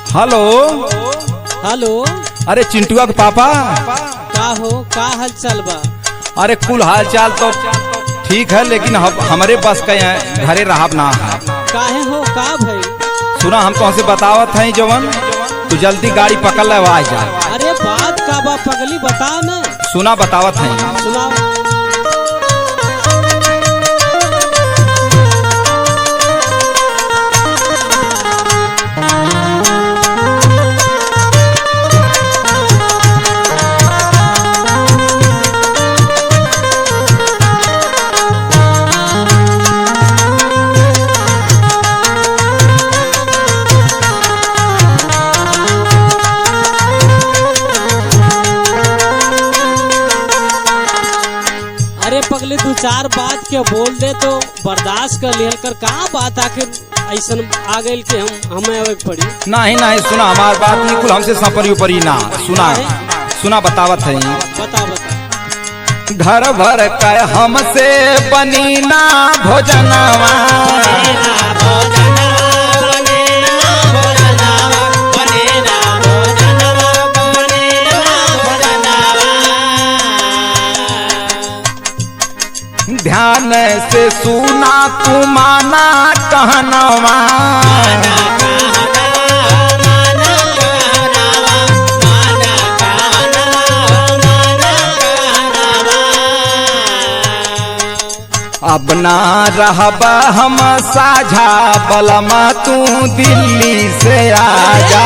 Hello hello. अरे चिंटुआ के पापा का हो, का हाल चाल बा? अरे कुल हाल चाल तो ठीक है, लेकिन हमारे बस का घरे रहब ना है। काहे हो, का भाई? सुना, हम तुमसे बतावत हैं जवन तू जल्दी गाड़ी पकड़ ले आ जा। अरे बात का बा पगली, बता न। सुना, बतावत हैं। सुनाओ। अरे पगली, दो चार बात के बोल दे तो बर्दाश्त कर लिहल कर। का बात आखिर ऐसन आ गई कि हमें आवे पड़ी? नहीं, सुना, हमार बात नहीं, कुल हमसे सपरी उपरी ना। सुना, बतावत है। बता। घर भर का हमसे बनी ना भोजनवा, ध्यान से सुना तू माना कहनवा। अब ना रहब हम साझा, बलमा तू दिल्ली से आजा।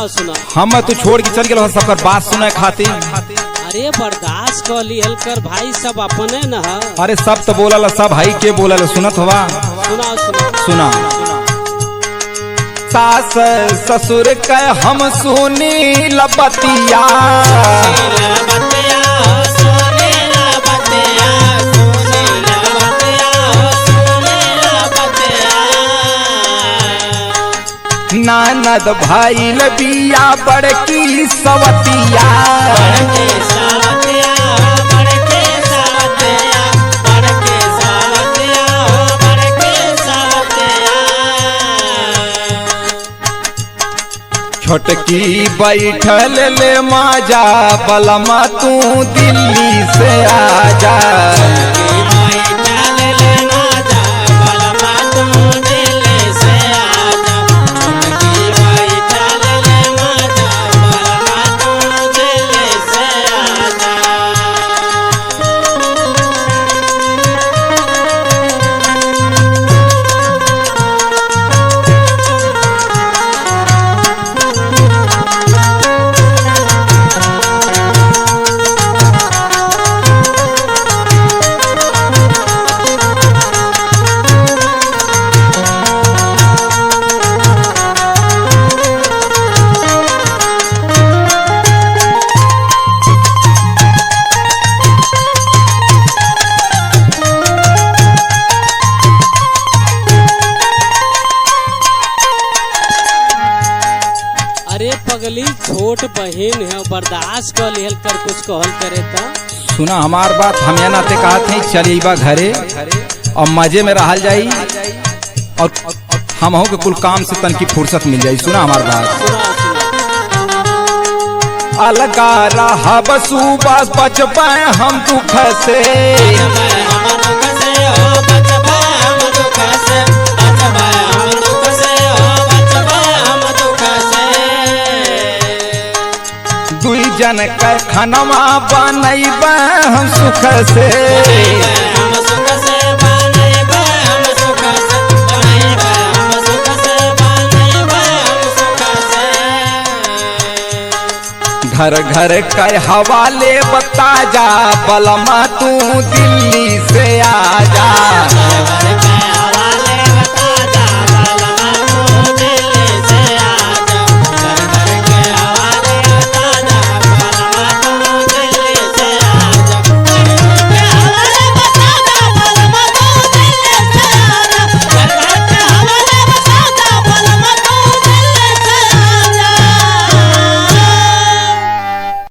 सुना। हम तू छोड़ के चल गए सबकर बात सुने खातिर। अरे बर्दाश्त कर लिहल कर भाई, सब अपने न है। अरे सब तो बोला सब भाई के बोला, सुनत हवा। सुना। सास ससुर के हम सुनी लबतिया, नानद भाई बिया बड़की सवतिया। छोटकी बैठल ले माजा, बलमा तू दिल्ली से आजा। बहन है, बर्दाश्त कर लिहल कर, कुछ कहल करे तो। सुना हमार बात, हम यहाँ नाते कहा थे चलिए बा घरे और मजे में रहल जाई और हम हो के कुल काम से तन की फुर्सत मिल जाई। सुना हमार बात, अलगा रहा बसु बस बच पाए हम दुख से, दुई जन के खानवा बनैब हम सुख से, घर घर के हवाले बता जा बलमा तू दिल्ली से आ जा।